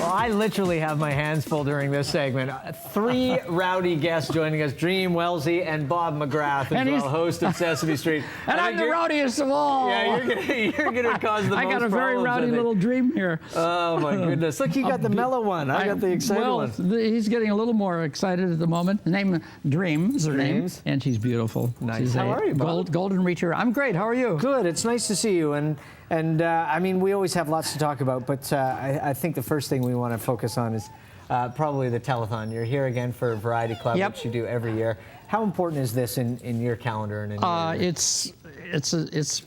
Well, I literally have my hands full during this segment. Three rowdy guests joining us, Dream, Wellesley, and Bob McGrath, as well, host of Sesame Street. And I'm the rowdiest of all. Yeah, you're gonna cause the most I got a very problems, rowdy little Dream here. Oh, my goodness. Look, you got the mellow one. I got the excited one. He's getting a little more excited at the moment. The name Dream is her name, and she's beautiful. Nice. She's How are you, Bob? Golden Retriever. I'm great. How are you? Good. It's nice to see you. And I mean, we always have lots to talk about, but I think the first thing we want to focus on is probably the telethon. You're here again for Variety Club, which you do every year. How important is this in your calendar and in your year? It's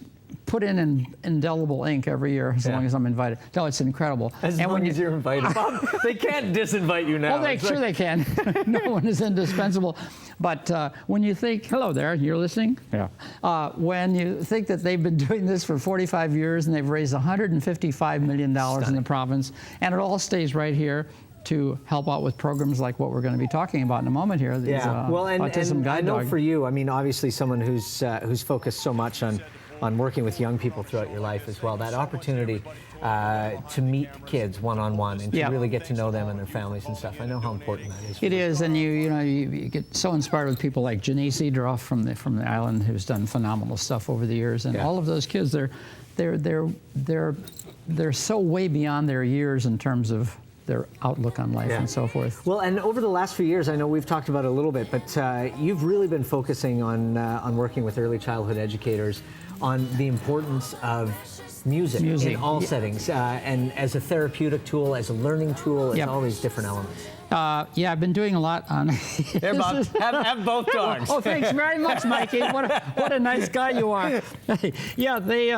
put in indelible ink every year as long as I'm invited. No, it's incredible. As long as you're invited. Bob, they can't disinvite you now. Well, sure they can. No one is indispensable. But when you think, hello there, you're listening? Yeah. When you think that they've been doing this for 45 years and they've raised $155 million in the province, and it all stays right here to help out with programs like what we're going to be talking about in a moment here. These, well, Autism Guide I know Dog. for you, I mean, obviously someone who's focused so much on working with young people throughout your life as well, that opportunity to meet kids one-on-one and to really get to know them and their families and stuff. I know how important that is. It is, and you get so inspired with people like Janice Edroff from the island, who's done phenomenal stuff over the years, and all of those kids, they're so way beyond their years in terms of their outlook on life and so forth. Well, and over the last few years, I know we've talked about it a little bit, but you've really been focusing on working with early childhood educators on the importance of music in all settings, and as a therapeutic tool, as a learning tool, as all these different elements. Yeah, I've been doing a lot on. Here, Bob, have both dogs. Oh, thanks very much, Mikey. What a nice guy you are. Yeah, they,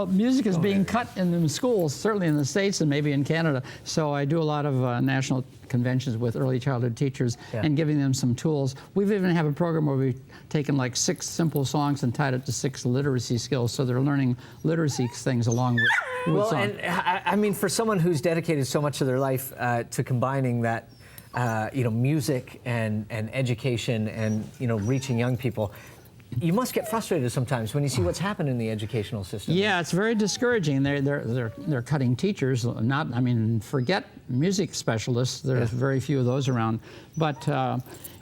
music is being cut in the schools, certainly in the States and maybe in Canada. So I do a lot of national conventions with early childhood teachers and giving them some tools. We've even have a program where we've taken like 6 simple songs and tied it to 6 literacy skills, so they're learning literacy things along with song. And I mean, for someone who's dedicated so much of their life to combining that, music and education and reaching young people, you must get frustrated sometimes when you see what's happened in the educational system. Yeah, it's very discouraging. They're cutting teachers. Forget music specialists. There's very few of those around, but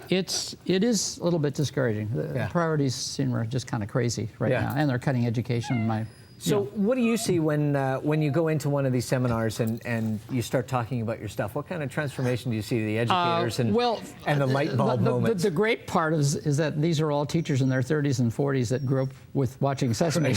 it is a little bit discouraging. The priorities seem just kind of crazy right now, and they're cutting education. So what do you see when you go into one of these seminars and you start talking about your stuff? What kind of transformation do you see the educators and the light bulb moments? The great part is that these are all teachers in their 30s and 40s that grew up with watching Sesame.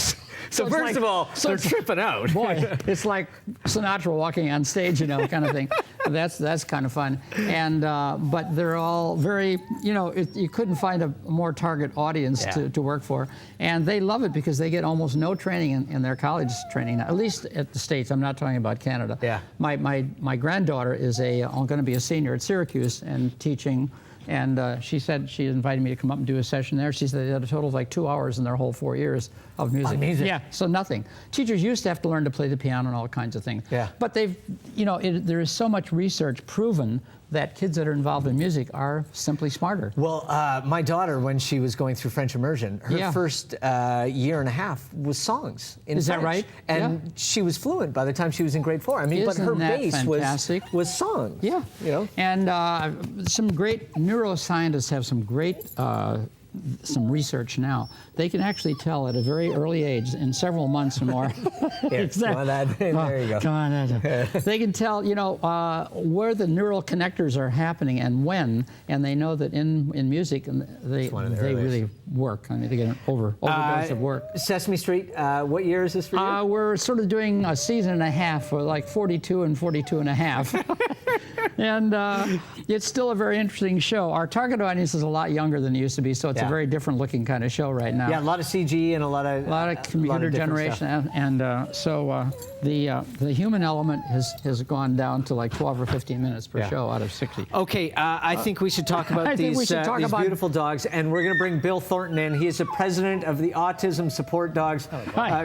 So first of all, they're tripping out. Boy, it's like Sinatra walking on stage, kind of thing. That's kind of fun. And but they're all very, you couldn't find a more target audience to work for, and they love it because they get almost no training in their college training, at least at the States. I'm not talking about Canada. Yeah. My granddaughter is going to be a senior at Syracuse and teaching. And she said she invited me to come up and do a session there. She said they had a total of like 2 hours in their whole 4 years of music. Yeah, so nothing. Teachers used to have to learn to play the piano and all kinds of things. Yeah. But they've, there is so much research proven that kids that are involved in music are simply smarter. Well, my daughter, when she was going through French immersion, her first year and a half was songs in French. Is that right? And she was fluent by the time she was in grade 4. I mean, Isn't but her that base was songs. Yeah. And some great neuroscientists have some great some research now. They can actually tell at a very early age, in several months or more. Exactly. There you go. Come on, they can tell, where the neural connectors are happening and when, and they know that in music they really work. I mean, they get an overdose of work. Sesame Street. What year is this for you? We're sort of doing a season and a half, for like 42 and 42 and a half. And it's still a very interesting show. Our target audience is a lot younger than it used to be, so it's a very different looking kind of show right now. Yeah, a lot of CG and a lot of computer generation, so the human element has gone down to like 12 or 15 minutes per show out of 60. Okay, I think we should talk about these beautiful dogs, and we're going to bring Bill Thornton in. He is the president of the Autism Support Dogs. Hi,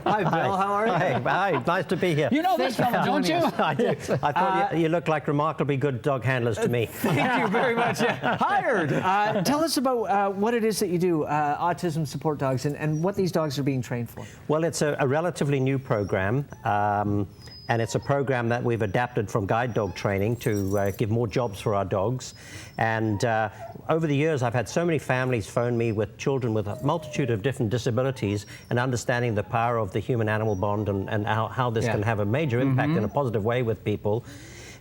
Hi, Bill. How are you? Hi, nice to be here. You know this fellow, don't you? I do. I thought you looked like remarkable remarkably good dog handlers to me. Thank you very much. Yeah. Hired. Tell us about what it is that you do, Autism Support Dogs, and what these dogs are being trained for. Well, it's a relatively new program. And it's a program that we've adapted from guide dog training to give more jobs for our dogs. And over the years, I've had so many families phone me with children with a multitude of different disabilities and understanding the power of the human-animal bond and how this can have a major impact in a positive way with people.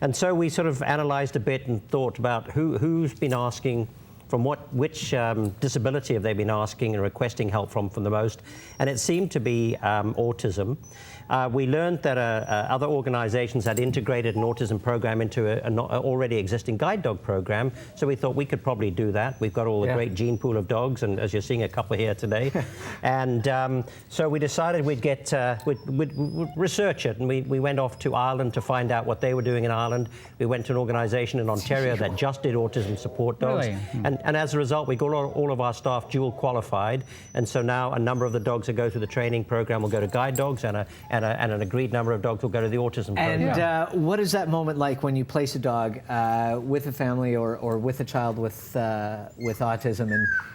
And so we sort of analyzed a bit and thought about who's been asking, from which disability have they been asking and requesting help from the most, and it seemed to be autism. We learned that other organizations had integrated an autism program into an already existing guide dog program, so we thought we could probably do that. We've got all the great gene pool of dogs, and as you're seeing a couple here today. And so we decided we'd research it, and we went off to Ireland to find out what they were doing in Ireland. We went to an organization in Ontario that just did Autism Support Dogs. Really? And as a result, we got all of our staff dual qualified, and so now a number of the dogs that go through the training program will go to guide dogs, and an agreed number of dogs will go to the autism program. And what is that moment like when you place a dog with a family or with a child with autism,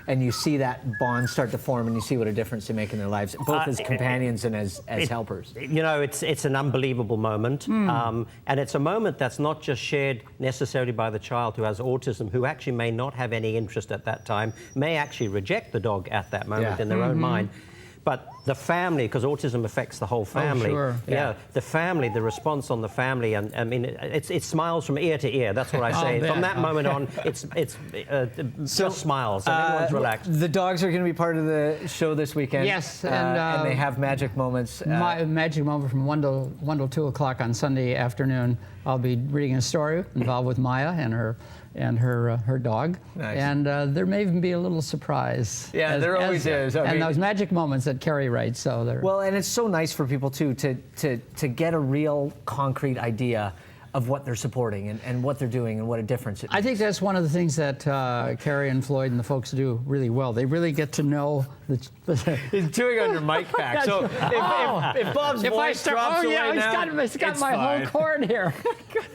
and you see that bond start to form, and you see what a difference they make in their lives, both as companions and as helpers? You know, it's an unbelievable moment, and it's a moment that's not just shared necessarily by the child who has autism, who actually may not have any interest at that time, may actually reject the dog at that moment in their own mind. But the family, because autism affects the whole family. Oh, sure. Yeah, the family, the response on the family, and I mean, it smiles from ear to ear. That's what I say. From that moment on, it's just smiles, and everyone's relaxed. The dogs are going to be part of the show this weekend. Yes, and they have magic moments. My magic moment from 1 to 2 o'clock on Sunday afternoon. I'll be reading a story involved with Maya and her dog. Nice. And there may even be a little surprise. Yeah, there always is. I mean, and those magic moments that Carrie writes. So they're well, and it's so nice for people too to get a real concrete idea of what they're supporting and what they're doing and what a difference it makes. I think that's one of the things that Carrie and Floyd and the folks do really well. They really get to know He's chewing on your mic pack. So if Bob's voice drops away now, he's got my whole cord here.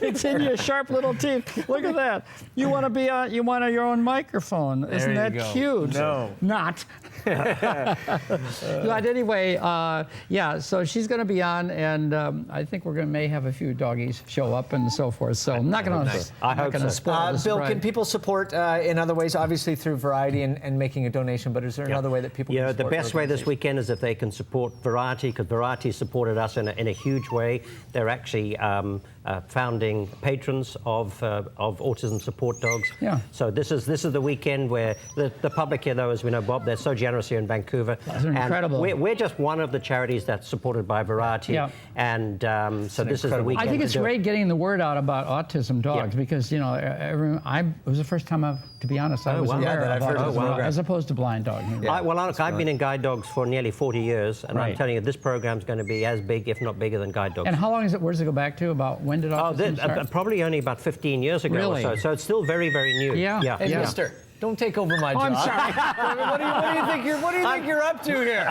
It's in your sharp little teeth. Look at that. You want to be on? You want your own microphone? Isn't that cute? No, not. But anyway, yeah. So she's going to be on, and I think may have a few doggies show up and so forth. So I'm not going to spoil this. Bill, can people support in other ways? Obviously through Variety and making a donation. But is there another way that people? Yeah, the best way this weekend is if they can support Variety, because Variety supported us in a huge way. They're actually founding patrons of Autism Support Dogs. Yeah. So this is the weekend where the public here, though, as we know, Bob, they're so generous here in Vancouver. That's incredible. We're just one of the charities that's supported by Variety. Yeah. And so this is the weekend. I think it's great getting the word out about autism dogs because it was the first time to be honest, I was aware of autism as opposed to blind dog. I've been in guide dogs for nearly 40 years, and I'm telling you, this program's going to be as big, if not bigger, than guide dogs. And how long where does it go back to? About when did autism start? Probably only about 15 years ago really? or so. So it's still very, very new. Yeah. Hey, mister, don't take over my job. I'm sorry. What do you think you're up to here?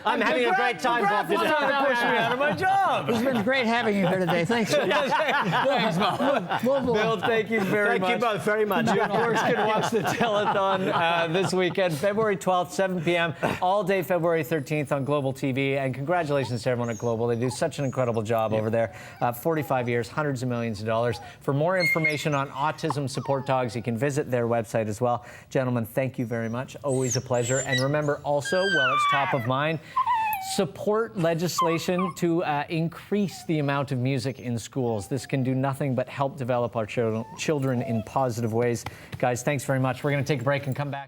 I'm having a great time, Bob. You're trying to push me out of my job. It's been great having you here today. Thanks. Thanks, Bob. Bill, thank you very much. Thank you both very much. You, of course, can watch the telethon this weekend, February 12th, 7 p.m., all day February 13th on Global TV. And congratulations to everyone at Global. They do such an incredible job over there. 45 years, hundreds of millions of dollars. For more information on Autism Support Dogs, you can visit their website as well. Gentlemen, thank you very much. Always a pleasure. And remember also, while it's top of mind, support legislation to increase the amount of music in schools. This can do nothing but help develop our children in positive ways. Guys, thanks very much. We're going to take a break and come back.